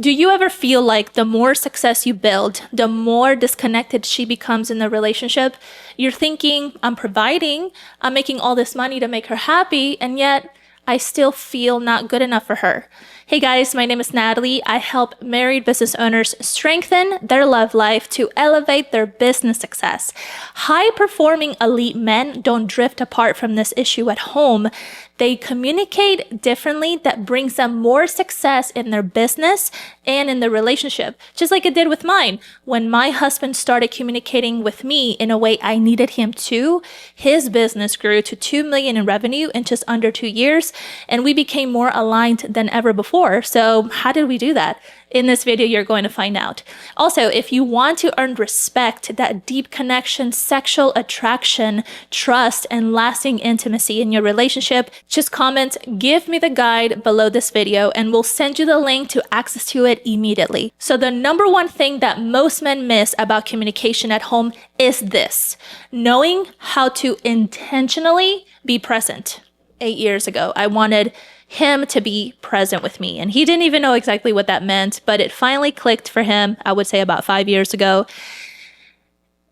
Do you ever feel like the more success you build, the more disconnected she becomes in the relationship? You're thinking, I'm providing, I'm making all this money to make her happy, and yet I still feel not good enough for her. Hey guys, my name is Natalie. I help married business owners strengthen their love life to elevate their business success. High-performing elite men don't drift apart from this issue at home. They communicate differently that brings them more success in their business and in the relationship, just like it did with mine. When my husband started communicating with me in a way I needed him to, his business grew to $2 million in revenue in just under 2 years, and we became more aligned than ever before. So how did we do that? In this video, you're going to find out. Also, if you want to earn respect, that deep connection, sexual attraction, trust, and lasting intimacy in your relationship, just comment, "Give me the guide" below this video, and we'll send you the link to access to it immediately. So the number one thing that most men miss about communication at home is this: knowing how to intentionally be present. 8 years ago, I wanted him to be present with me, and he didn't even know exactly what that meant, but it finally clicked for him, I would say about 5 years ago.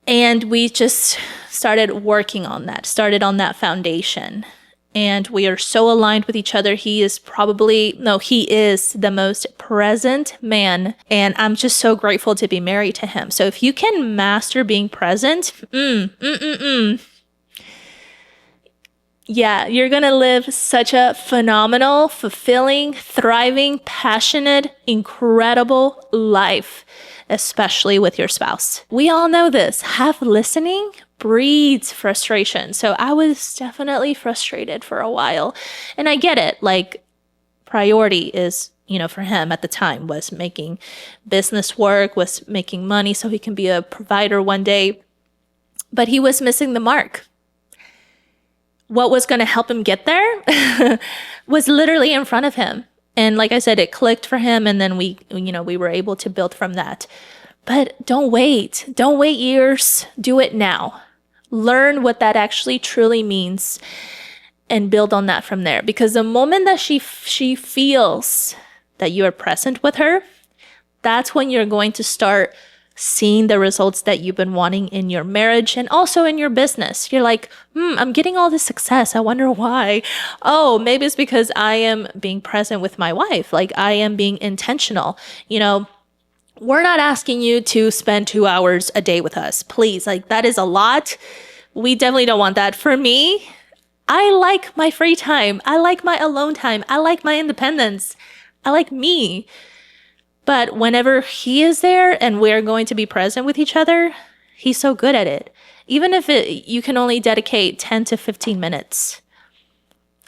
And we just started working on that, started on that foundation. And we are so aligned with each other. He is the most present man. And I'm just so grateful to be married to him. So if you can master being present, yeah, you're gonna live such a phenomenal, fulfilling, thriving, passionate, incredible life, especially with your spouse. We all know this. Half listening breeds frustration. So I was definitely frustrated for a while. And I get it. Like, priority is, for him at the time was making business work, was making money so he can be a provider one day. But he was missing the mark. What was going to help him get there was literally in front of him. And like I said, it clicked for him. And then we were able to build from that. But don't wait. Don't wait years. Do it now. Learn what that actually truly means and build on that from there. Because the moment that she feels that you are present with her, that's when you're going to start seeing the results that you've been wanting in your marriage and also in your business. You're like, I'm getting all this success. I wonder why. Oh, maybe it's because I am being present with my wife. Like, I am being intentional. We're not asking you to spend 2 hours a day with us. Please, like, that is a lot. We definitely don't want that. For me, I like my free time. I like my alone time. I like my independence. I like me. But whenever he is there and we're going to be present with each other, he's so good at it. Even if you can only dedicate 10 to 15 minutes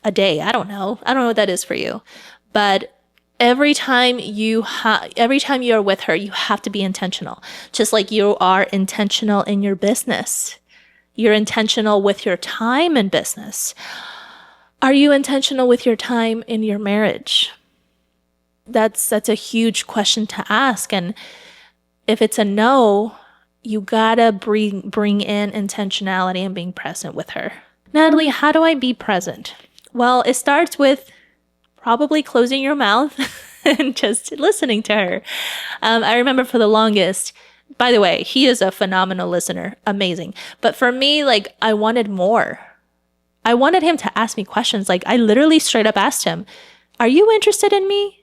a day. I don't know what that is for you. But every time you are with her, you have to be intentional. Just like you are intentional in your business. You're intentional with your time in business. Are you intentional with your time in your marriage? That's a huge question to ask. And if it's a no, you gotta bring in intentionality and being present with her. Natalie, how do I be present? Well, it starts with probably closing your mouth and just listening to her. I remember for the longest, by the way, he is a phenomenal listener, amazing. But for me, like, I wanted more. I wanted him to ask me questions. Like, I literally straight up asked him, "Are you interested in me?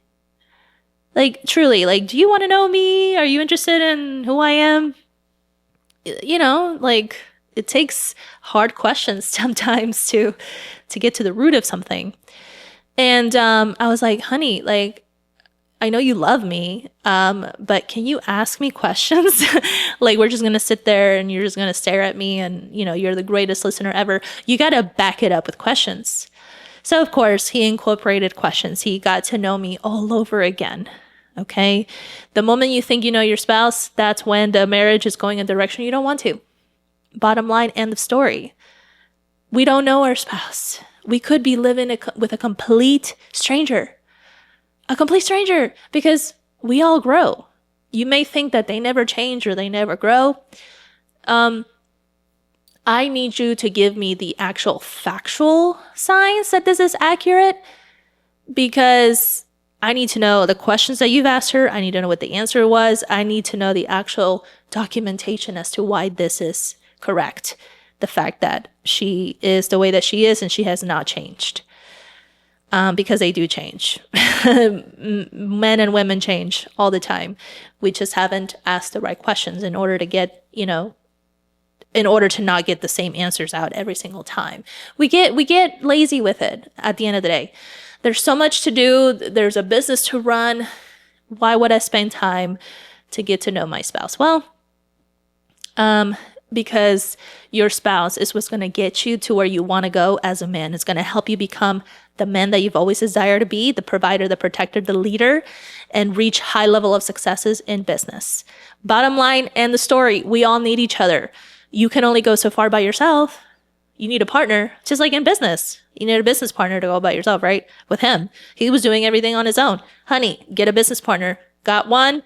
Like, truly, like, do you want to know me? Are you interested in who I am?" Like, it takes hard questions sometimes to get to the root of something. And I was like, "Honey, like, I know you love me, but can you ask me questions?" Like, we're just going to sit there and you're just going to stare at me and, you're the greatest listener ever. You got to back it up with questions. So, of course, he incorporated questions. He got to know me all over again. Okay? The moment you think you know your spouse, that's when the marriage is going in a direction you don't want to. Bottom line, end of story. We don't know our spouse. We could be living with a complete stranger. A complete stranger, because we all grow. You may think that they never change or they never grow. I need you to give me the actual factual signs that this is accurate, because I need to know the questions that you've asked her. I need to know what the answer was. I need to know the actual documentation as to why this is correct. The fact that she is the way that she is and she has not changed. Because they do change. Men and women change all the time. We just haven't asked the right questions in order to get, in order to not get the same answers out every single time. We get lazy with it at the end of the day. There's so much to do. There's a business to run. Why would I spend time to get to know my spouse? Well, because your spouse is what's going to get you to where you want to go as a man. It's going to help you become the man that you've always desired to be, the provider, the protector, the leader, and reach high level of successes in business. Bottom line, and the story, we all need each other. You can only go so far by yourself. You need a partner, just like in business. You need a business partner to go by yourself, right? With him, he was doing everything on his own. Honey, get a business partner. Got one.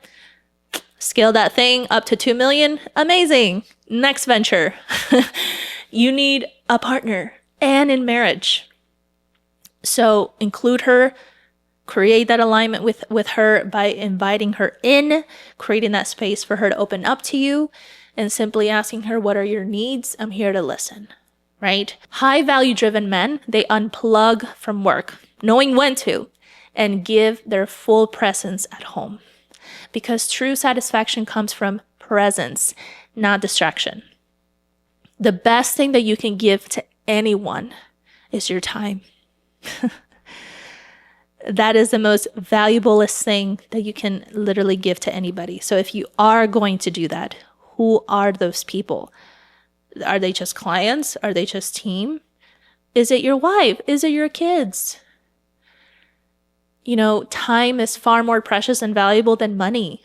Scale that thing up to 2 million. Amazing. Next venture. You need a partner, and in marriage. So include her, create that alignment with her by inviting her in, creating that space for her to open up to you, and simply asking her, what are your needs? I'm here to listen. Right? High value driven men, they unplug from work, knowing when to, and give their full presence at home. Because true satisfaction comes from presence, not distraction. The best thing that you can give to anyone is your time. That is the most valuablest thing that you can literally give to anybody. So if you are going to do that, who are those people? Are they just clients? Are they just team? Is it your wife? Is it your kids? Time is far more precious and valuable than money.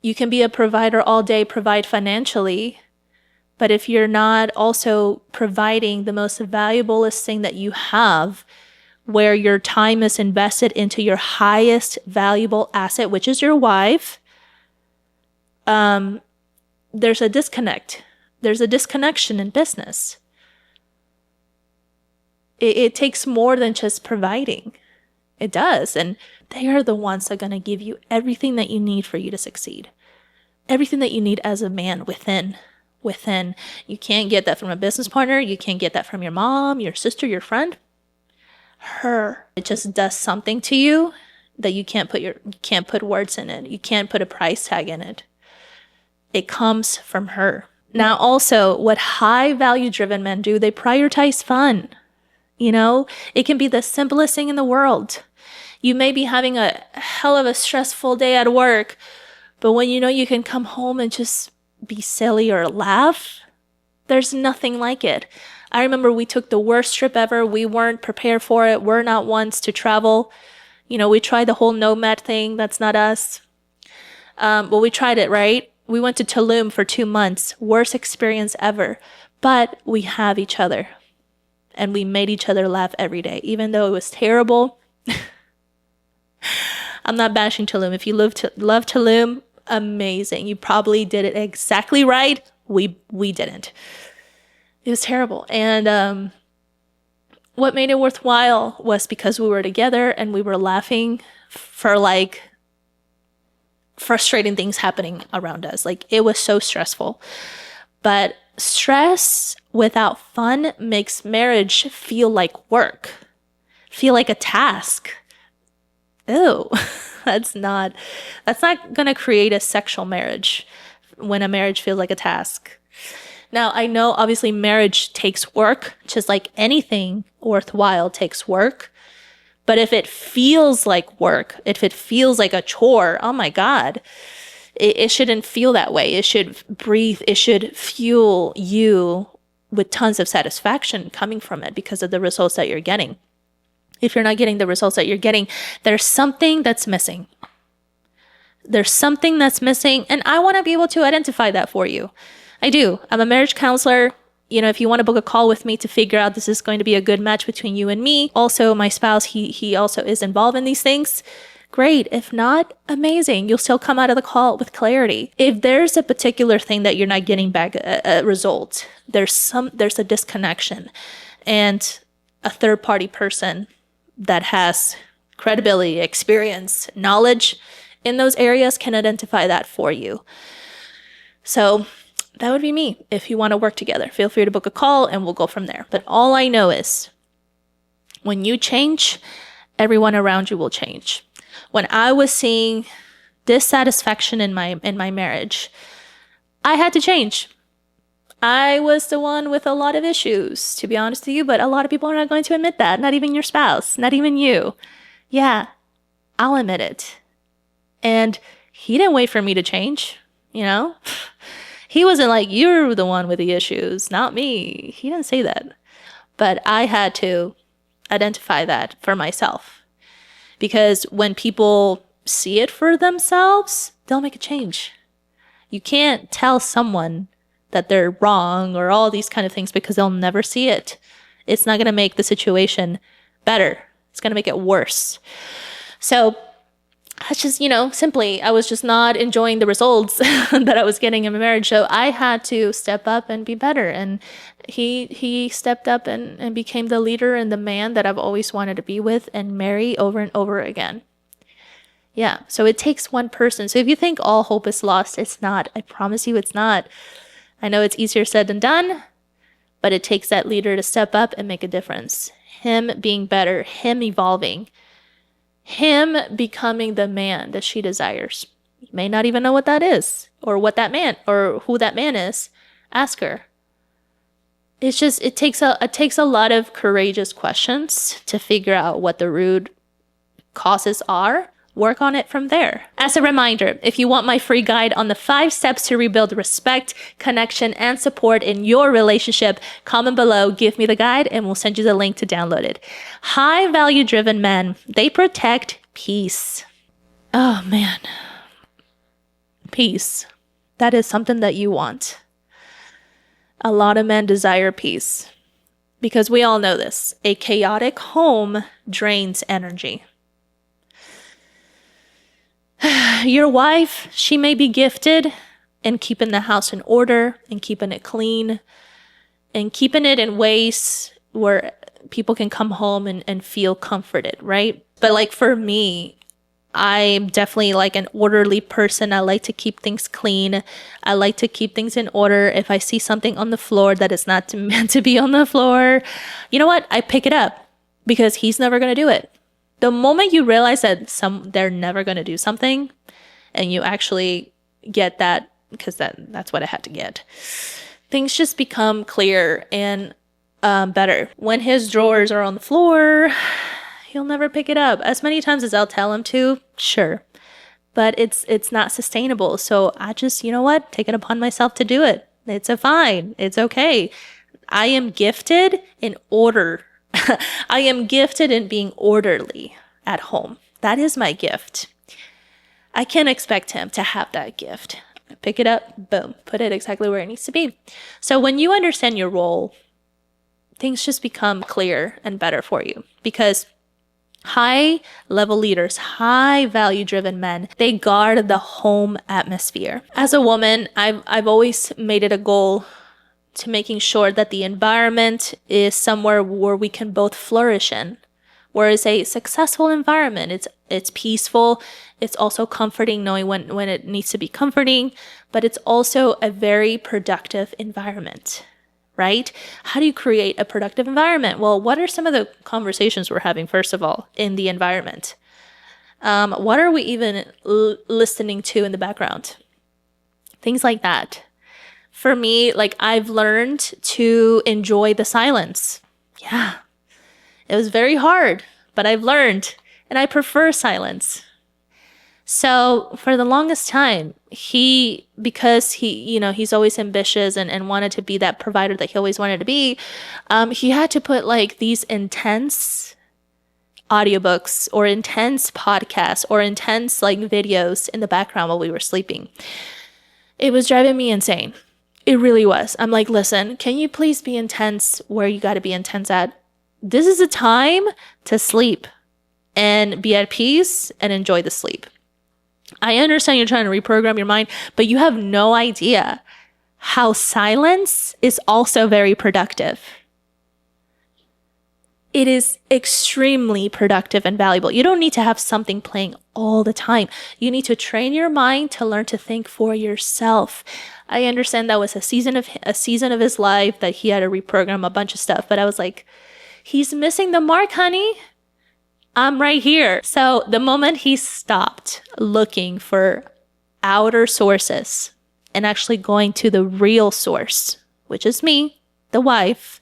You can be a provider all day, provide financially, but if you're not also providing the most valuablest thing that you have, where your time is invested into your highest valuable asset, which is your wife, there's a disconnect. There's a disconnection in business. It takes more than just providing. It does. And they are the ones that are going to give you everything that you need for you to succeed. Everything that you need as a man within. You can't get that from a business partner. You can't get that from your mom, your sister, your friend. Her. It just does something to you that you can't put words in it. You can't put a price tag in it. It comes from her. Now also, what high value driven men do, they prioritize fun. It can be the simplest thing in the world. You may be having a hell of a stressful day at work, but when you can come home and just be silly or laugh, there's nothing like it. I remember we took the worst trip ever. We weren't prepared for it. We're not ones to travel. We tried the whole nomad thing. That's not us. But we tried it, right? We went to Tulum for 2 months. Worst experience ever. But we have each other. And we made each other laugh every day, even though it was terrible. I'm not bashing Tulum. If you love Tulum, amazing. You probably did it exactly right. We didn't. It was terrible. And what made it worthwhile was because we were together and we were laughing for frustrating things happening around us. It was so stressful. But stress without fun makes marriage feel like work, feel like a task. Ew, that's not going to create a sexual marriage when a marriage feels like a task. Now, I know obviously marriage takes work, just like anything worthwhile takes work. But if it feels like work, if it feels like a chore, oh my God, it shouldn't feel that way. It should breathe. It should fuel you with tons of satisfaction coming from it because of the results that you're getting. If you're not getting the results that you're getting, there's something that's missing. There's something that's missing, and I want to be able to identify that for you. I do. I'm a marriage counselor. If you want to book a call with me to figure out this is going to be a good match between you and me. Also, my spouse, he also is involved in these things. Great. If not, amazing. You'll still come out of the call with clarity. If there's a particular thing that you're not getting back a result, there's a disconnection, and a third party person that has credibility, experience, knowledge in those areas can identify that for you. So that would be me. If you want to work together, feel free to book a call and we'll go from there. But all I know is when you change, everyone around you will change. When I was seeing dissatisfaction in my marriage, I had to change. I was the one with a lot of issues, to be honest with you, but a lot of people are not going to admit that. Not even your spouse, not even you. Yeah, I'll admit it. And he didn't wait for me to change, you know? He wasn't like, you're the one with the issues, not me. He didn't say that. But I had to identify that for myself. Because when people see it for themselves, they'll make a change. You can't tell someone that they're wrong or all these kind of things because they'll never see it. It's not going to make the situation better. It's going to make it worse. So that's just, simply, I was just not enjoying the results that I was getting in my marriage. So I had to step up and be better. And he stepped up and became the leader and the man that I've always wanted to be with and marry over and over again. Yeah. So it takes one person. So if you think all hope is lost, it's not. I promise you it's not. I know it's easier said than done, but it takes that leader to step up and make a difference. Him being better, him evolving, him becoming the man that she desires. You may not even know what that is or what that man or who that man is. Ask her. It's just, it takes a lot of courageous questions to figure out what the root causes are. Work on it from there. As a reminder, if you want my free guide on the 5 steps to rebuild respect, connection, and support in your relationship, comment below, give me the guide, and we'll send you the link to download it. High value driven men, they protect peace. Oh man. Peace. That is something that you want. A lot of men desire peace because we all know this. A chaotic home drains energy. Your wife, she may be gifted in keeping the house in order and keeping it clean and keeping it in ways where people can come home and feel comforted, right? But like for me, I'm definitely like an orderly person. I like to keep things clean. I like to keep things in order. If I see something on the floor that is not meant to be on the floor, you know what? I pick it up because he's never going to do it. The moment you realize that they're never going to do something and you actually get that, because that's what I had to get, things just become clear and better. When his drawers are on the floor, he'll never pick it up. As many times as I'll tell him to, sure. But it's not sustainable. So I just, take it upon myself to do it. It's fine. It's okay. I am gifted in order. I am gifted in being orderly at home. That is my gift. I can't expect him to have that gift. Pick it up, boom, put it exactly where it needs to be. So when you understand your role, things just become clear and better for you because high level leaders, high value driven men, they guard the home atmosphere. As a woman, I've always made it a goal to making sure that the environment is somewhere where we can both flourish in, where it's a successful environment. It's peaceful. It's also comforting knowing when it needs to be comforting, but it's also a very productive environment, right? How do you create a productive environment? Well, what are some of the conversations we're having, first of all, in the environment? What are we even listening to in the background? Things like that. For me, like I've learned to enjoy the silence. Yeah, it was very hard, but I've learned and I prefer silence. So for the longest time, because he's always ambitious and wanted to be that provider that he always wanted to be, he had to put like these intense audiobooks or intense podcasts or intense like videos in the background while we were sleeping. It was driving me insane. It really was. I'm like, listen, can you please be intense where you got to be intense at? This is a time to sleep and be at peace and enjoy the sleep. I understand you're trying to reprogram your mind, but you have no idea how silence is also very productive. it is extremely productive and valuable. You don't need to have something playing all the time. You need to train your mind to learn to think for yourself. I understand that was a season of his life that he had to reprogram a bunch of stuff, but I was like, he's missing the mark, honey. I'm right here. So the moment he stopped looking for outer sources and actually going to the real source, which is me, the wife,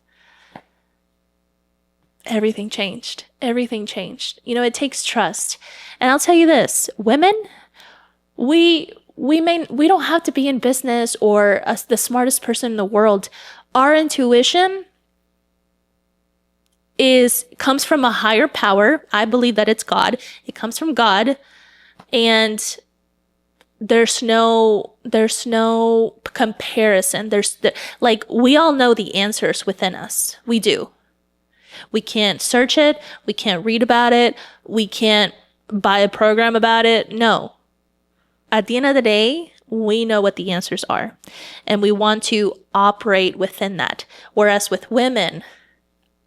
everything changed. Everything changed. You know, it takes trust. And I'll tell you this, women, we don't have to be in business or the smartest person in the world. Our intuition comes from a higher power. I believe that it's God. It comes from God. And there's no comparison. We all know the answers within us. We do. We can't search it. We can't read about it. We can't buy a program about it. No. At the end of the day, we know what the answers are, and we want to operate within that. Whereas with women,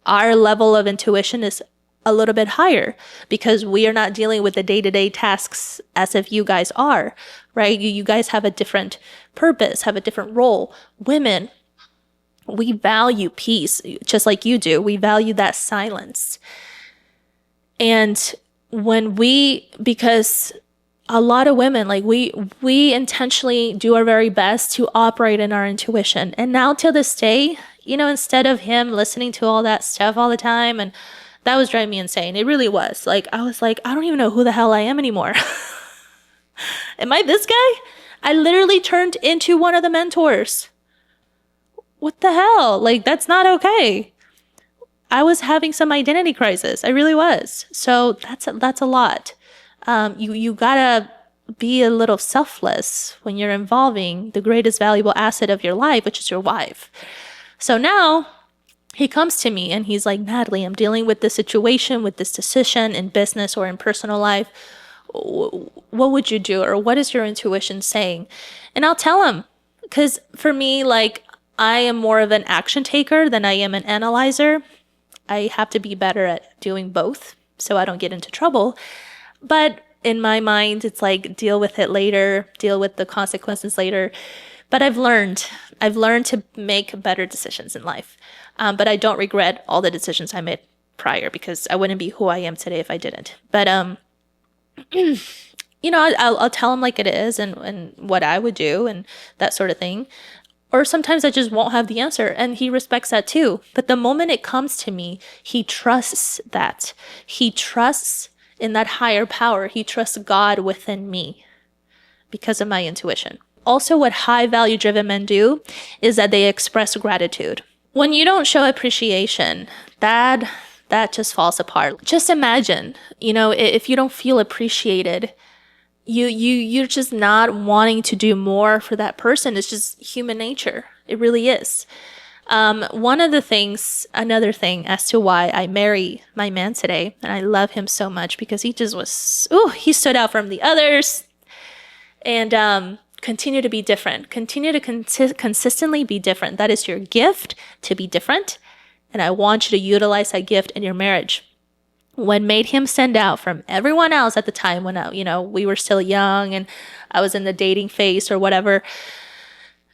our level of intuition is a little bit higher because we are not dealing with the day-to-day tasks as if you guys are, right? You guys have a different purpose, have a different role. Women, we value peace just like you do. We value that silence. And because a lot of women, like we intentionally do our very best to operate in our intuition. And now till this day, you know, instead of him listening to all that stuff all the time, and that was driving me insane. It really was. Like, I was like, I don't even know who the hell I am anymore. Am I this guy? I literally turned into one of the mentors. What the hell? Like, that's not okay. I was having some identity crisis. I really was. So that's a lot. You gotta be a little selfless when you're involving the greatest valuable asset of your life, which is your wife. So now he comes to me and he's like, Nathalie, I'm dealing with this situation, with this decision in business or in personal life. What would you do? Or what is your intuition saying? And I'll tell him, because for me, like, I am more of an action taker than I am an analyzer. I have to be better at doing both so I don't get into trouble. But in my mind, it's like, deal with it later, deal with the consequences later. But I've learned to make better decisions in life. But I don't regret all the decisions I made prior because I wouldn't be who I am today if I didn't. But, you know, I'll tell him like it is and what I would do and that sort of thing. Or sometimes I just won't have the answer, and he respects that too. But the moment it comes to me, he trusts that. He trusts in that higher power. He trusts God within me because of my intuition. Also, what high value driven men do is that they express gratitude. When you don't show appreciation, that just falls apart. Just imagine, you know, if you don't feel appreciated, you're just not wanting to do more for that person. It's just human nature. It really is. Another thing as to why I marry my man today, and I love him so much because he just was, he stood out from the others, and continue to be different. Continue to consistently be different. That is your gift, to be different, and I want you to utilize that gift in your marriage. What made him stand out from everyone else at the time when we were still young and I was in the dating phase or whatever,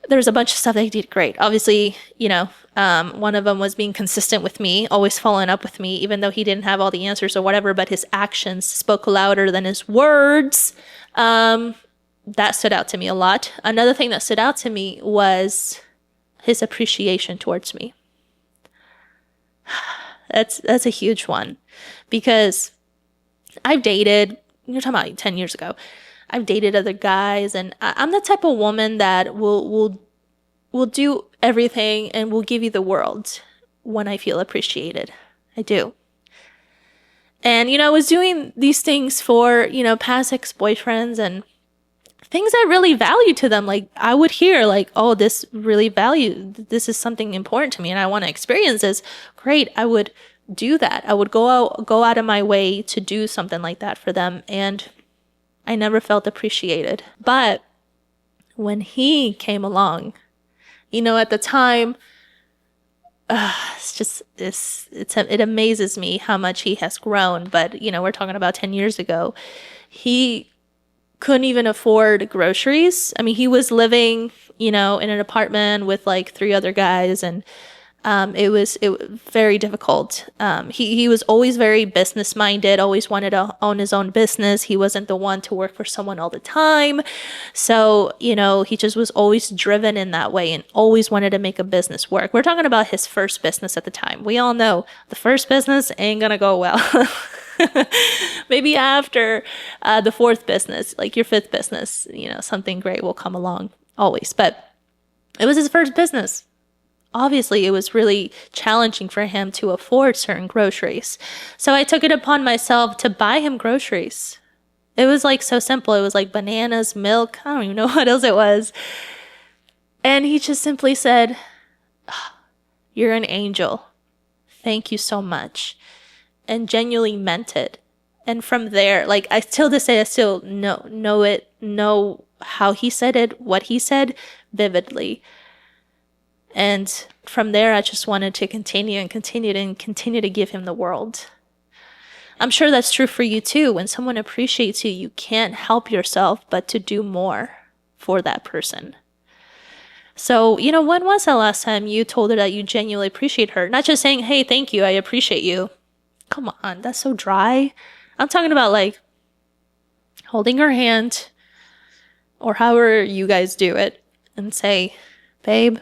there was a bunch of stuff that he did great. Obviously, one of them was being consistent with me, always following up with me, even though he didn't have all the answers or whatever, but his actions spoke louder than his words. That stood out to me a lot. Another thing that stood out to me was his appreciation towards me. That's a huge one because I've dated, you're talking about 10 years ago, I've dated other guys, and I'm the type of woman that will do everything and will give you the world when I feel appreciated. I do. And, I was doing these things for, past ex-boyfriends and things I really value to them. Like, I would hear like, oh, this is something important to me and I want to experience this. Great. I would do that. I would go out of my way to do something like that for them. And I never felt appreciated. But when he came along, at the time, it amazes me how much he has grown. But, we're talking about 10 years ago. He couldn't even afford groceries. I mean, he was living, in an apartment with like 3 other guys, and it was very difficult. He was always very business minded, always wanted to own his own business. He wasn't the one to work for someone all the time. So, he just was always driven in that way and always wanted to make a business work. We're talking about his first business at the time. We all know the first business ain't gonna go well. Maybe after the 4th business, like your 5th business, something great will come along always. But it was his first business. Obviously, it was really challenging for him to afford certain groceries. So I took it upon myself to buy him groceries. It was like so simple. It was like bananas, milk. I don't even know what else it was. And he just simply said, "You're an angel. Thank you so much." And genuinely meant it. And from there, like till this day, I still know how he said it, what he said vividly. And from there, I just wanted to continue to give him the world. I'm sure that's true for you too. When someone appreciates you, you can't help yourself but to do more for that person. So, when was the last time you told her that you genuinely appreciate her? Not just saying, "Hey, thank you, I appreciate you." Come on, that's so dry. I'm talking about like holding her hand or however you guys do it and say, "Babe,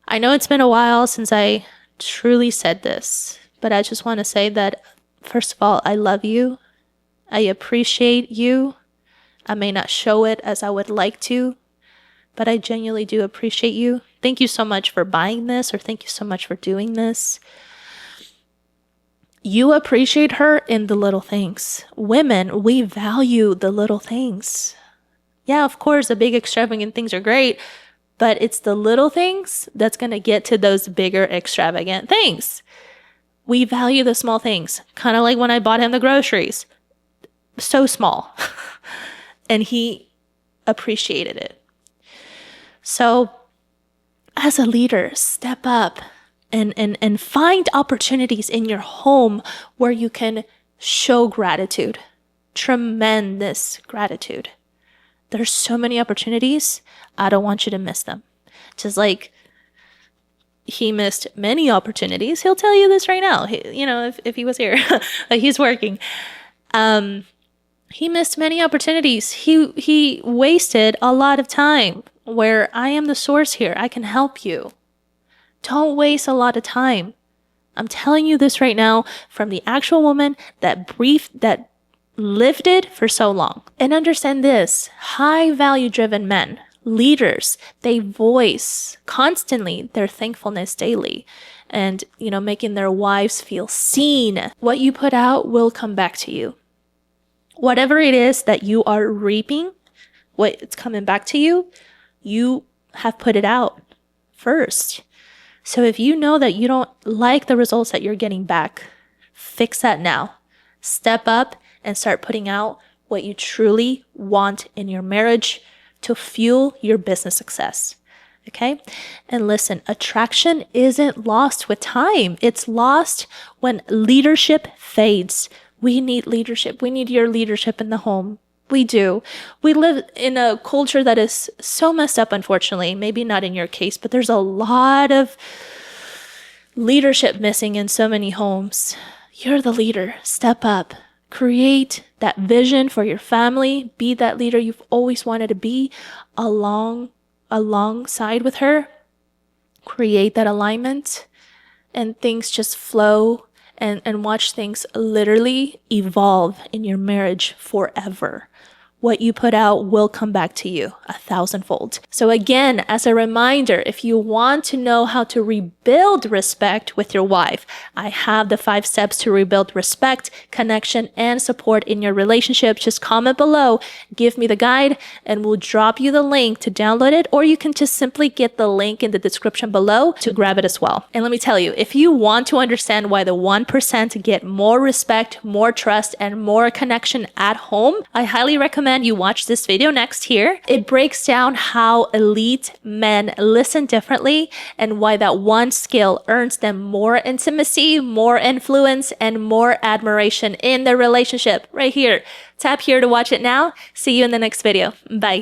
I know it's been a while since I truly said this, but I just want to say that, first of all, I love you. I appreciate you. I may not show it as I would like to, but I genuinely do appreciate you. Thank you so much for buying this, or thank you so much for doing this." You appreciate her in the little things. Women, we value the little things. Yeah, of course, the big extravagant things are great, but it's the little things that's going to get to those bigger extravagant things. We value the small things. Kind of like when I bought him the groceries. So small. And he appreciated it. So as a leader, step up and find opportunities in your home where you can show gratitude. Tremendous gratitude. There's so many opportunities. I don't want you to miss them. Just like he missed many opportunities. He'll tell you this right now. If he was here, like he's working. He missed many opportunities. He wasted a lot of time where I am the source here. I can help you. Don't waste a lot of time. I'm telling you this right now from the actual woman that lived it for so long. And understand this, high value driven men, leaders, they voice constantly their thankfulness daily and, making their wives feel seen. What you put out will come back to you. Whatever it is that you are reaping, it's coming back to you, you have put it out first. So if you know that you don't like the results that you're getting back, fix that now. Step up and start putting out what you truly want in your marriage to fuel your business success. Okay? And listen, attraction isn't lost with time. It's lost when leadership fades. We need leadership. We need your leadership in the home. We do. We live in a culture that is so messed up, unfortunately. Maybe not in your case, but there's a lot of leadership missing in so many homes. You're the leader. Step up. Create that vision for your family. Be that leader you've always wanted to be alongside with her. Create that alignment and things just flow and watch things literally evolve in your marriage forever. What you put out will come back to you 1,000-fold. So again, as a reminder, if you want to know how to rebuild respect with your wife, I have the 5 steps to rebuild respect, connection, and support in your relationship. Just comment below, give me the guide, and we'll drop you the link to download it, or you can just simply get the link in the description below to grab it as well. And let me tell you, if you want to understand why the 1% get more respect, more trust, and more connection at home, I highly recommend recommend you watch this video next here. It breaks down how elite men listen differently and why that one skill earns them more intimacy, more influence, and more admiration in their relationship. Right here. Tap here to watch it now. See you in the next video. Bye.